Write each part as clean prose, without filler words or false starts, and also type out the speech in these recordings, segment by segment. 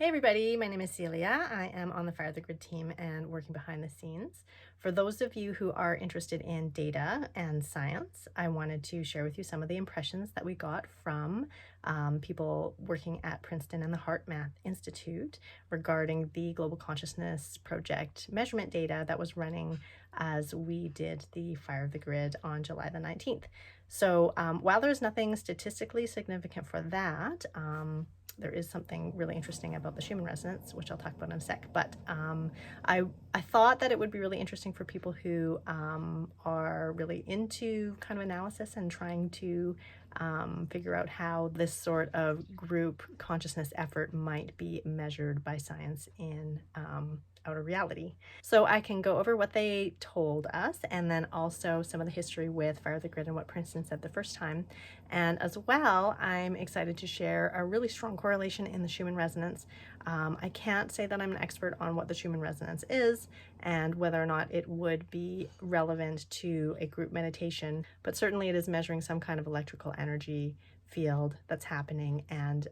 Hey everybody, my name is Celia. I am on the Fire the Grid team and working behind the scenes. For those of you who are interested in data and science, I wanted to share with you some of the impressions that we got from people working at Princeton and the HeartMath Institute regarding the Global Consciousness Project measurement data that was running as we did the Fire the Grid on July the 19th. So while there's nothing statistically significant for that, there is something really interesting about the Schumann resonance, which I'll talk about in a sec. But I thought that it would be really interesting for people who are really into kind of analysis and trying to figure out how this sort of group consciousness effort might be measured by science in outer reality. So I can go over what they told us and then also some of the history with Fire the Grid and what Princeton said the first time. And as well, I'm excited to share a really strong correlation in the Schumann resonance. I can't say that I'm an expert on what the Schumann resonance is and whether or not it would be relevant to a group meditation, but certainly it is measuring some kind of electrical energy field that's happening, and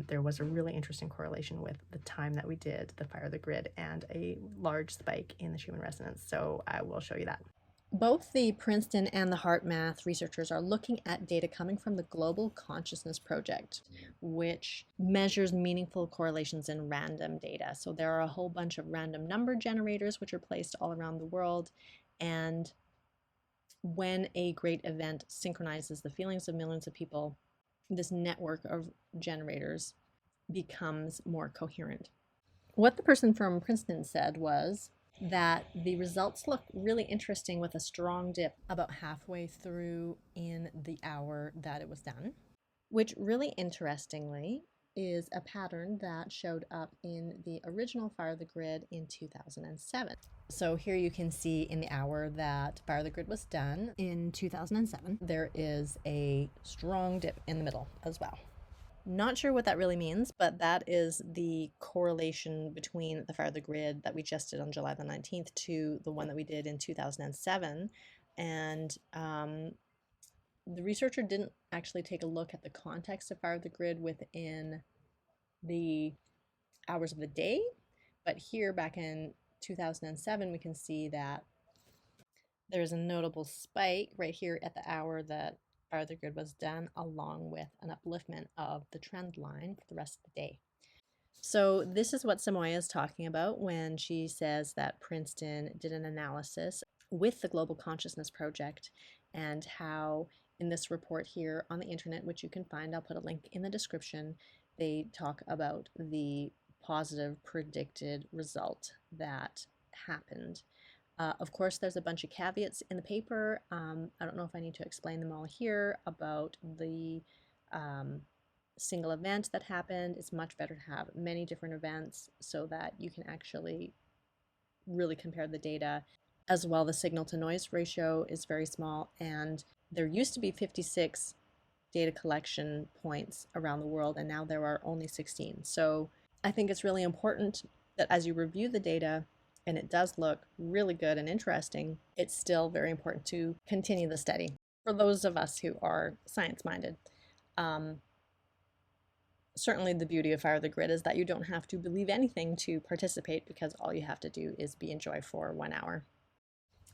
there was a really interesting correlation with the time that we did the Fire the Grid and a large spike in the Schumann resonance. So I will show you that. Both the Princeton and the HeartMath researchers are looking at data coming from the Global Consciousness Project, which measures meaningful correlations in random data. So there are a whole bunch of random number generators which are placed all around the world, and when a great event synchronizes the feelings of millions of people, this network of generators becomes more coherent. What the person from Princeton said was that the results look really interesting with a strong dip about halfway through in the hour that it was done, which really interestingly is a pattern that showed up in the original Fire the Grid in 2007. So here you can see in the hour that Fire the Grid was done in 2007, there is a strong dip in the middle as well. Not sure what that really means, but that is the correlation between the Fire the Grid that we just did on July the 19th to the one that we did in 2007. And the researcher didn't actually take a look at the context of Fire the Grid within the hours of the day, but here back in 2007 we can see that there's a notable spike right here at the hour that Fire the Grid was done, along with an upliftment of the trend line for the rest of the day. So this is what Samoiya is talking about when she says that Princeton did an analysis with the Global Consciousness Project, and how in this report here on the internet, which you can find, I'll put a link in the description, they talk about the positive predicted result that happened. Of course, there's a bunch of caveats in the paper. I don't know if I need to explain them all here about the single event that happened. It's much better to have many different events so that you can actually really compare the data. As well, the signal to noise ratio is very small, and there used to be 56 data collection points around the world, and now there are only 16. So I think it's really important that as you review the data, and it does look really good and interesting, it's still very important to continue the study for those of us who are science-minded. Certainly the beauty of Fire the Grid is that you don't have to believe anything to participate, because all you have to do is be in joy for 1 hour.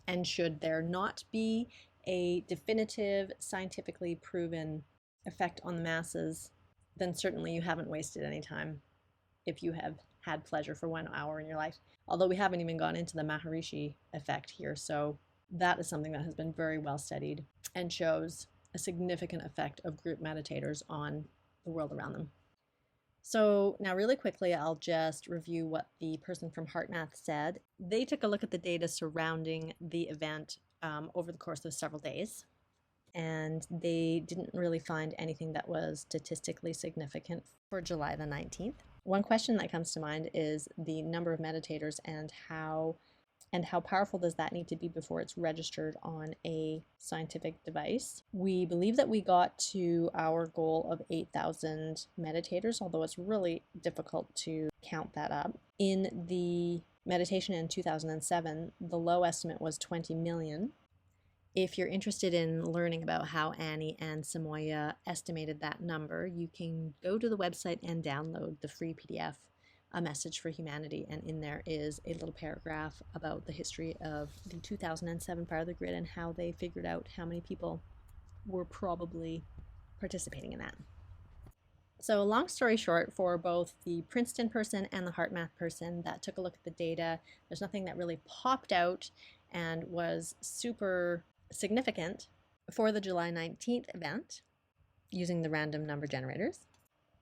And should there not be a definitive, scientifically proven effect on the masses, then certainly you haven't wasted any time if you have had pleasure for 1 hour in your life. Although we haven't even gone into the Maharishi effect here, so that is something that has been very well studied and shows a significant effect of group meditators on the world around them. So now really quickly, I'll just review what the person from HeartMath said. They took a look at the data surrounding the event over the course of several days, and they didn't really find anything that was statistically significant for July the 19th. One question that comes to mind is the number of meditators and how powerful does that need to be before it's registered on a scientific device. We believe that we got to our goal of 8,000 meditators, although it's really difficult to count that up. In the meditation in 2007, the low estimate was 20 million. If you're interested in learning about how Anael and Samoiya estimated that number, you can go to the website and download the free PDF a message for humanity, and in there is a little paragraph about the history of the 2007 Fire the Grid and how they figured out how many people were probably participating in that. So long story short, for both the Princeton person and the HeartMath person that took a look at the data, there's nothing that really popped out and was super significant for the July 19th event using the random number generators.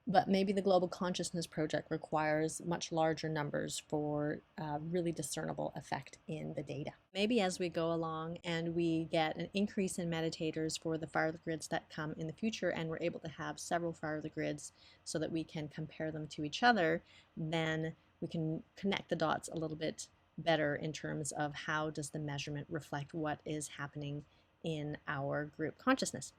But maybe the Global Consciousness Project requires much larger numbers for a really discernible effect in the data. Maybe as we go along and we get an increase in meditators for the Fire the Grids that come in the future, and we're able to have several Fire the Grids so that we can compare them to each other, then we can connect the dots a little bit better in terms of how does the measurement reflect what is happening in our group consciousness.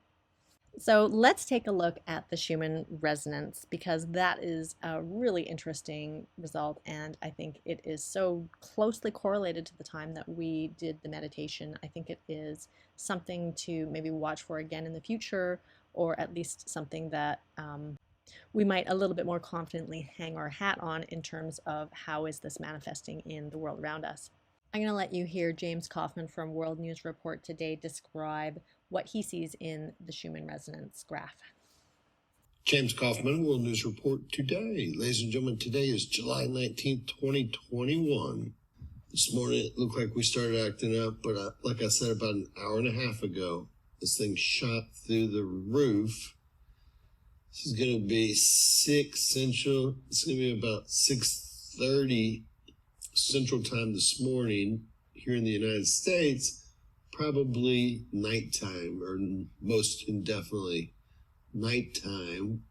So let's take a look at the Schumann resonance, because that is a really interesting result, and I think it is so closely correlated to the time that we did the meditation. I think it is something to maybe watch for again in the future, or at least something that we might a little bit more confidently hang our hat on in terms of how is this manifesting in the world around us. I'm going to let you hear James Kaufman from World News Report today describe what he sees in the Schumann resonance graph. James Kaufman, World News Report today. Ladies and gentlemen, today is July 19th, 2021. This morning it looked like we started acting up, but like I said about an hour and a half ago, this thing shot through the roof. This is going to be 6 Central. It's going to be about 6:30 Central Time this morning here in the United States, probably nighttime, or most indefinitely nighttime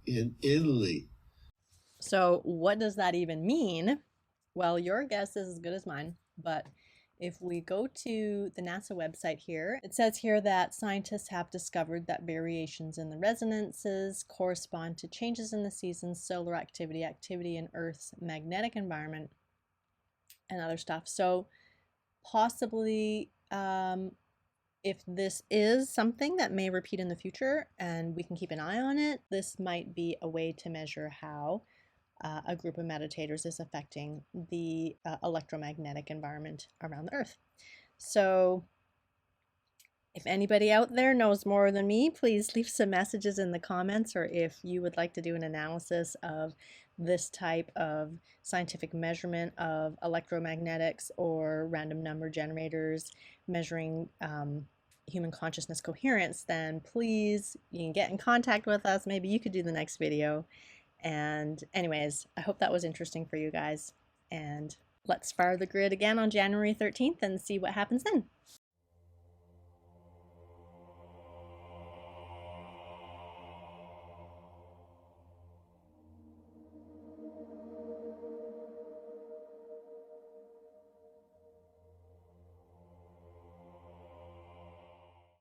in Italy. So what does that even mean? Well, your guess is as good as mine, but if we go to the NASA website here, it says here that scientists have discovered that variations in the resonances correspond to changes in the seasons, solar activity, activity in Earth's magnetic environment, and other stuff. So possibly if this is something that may repeat in the future and we can keep an eye on it, this might be a way to measure how a group of meditators is affecting the electromagnetic environment around the Earth. So if anybody out there knows more than me, please leave some messages in the comments, or if you would like to do an analysis of this type of scientific measurement of electromagnetics or random number generators measuring human consciousness coherence, then please, you can get in contact with us. Maybe you could do the next video. And anyways, I hope that was interesting for you guys. And let's fire the grid again on January 13th and see what happens then.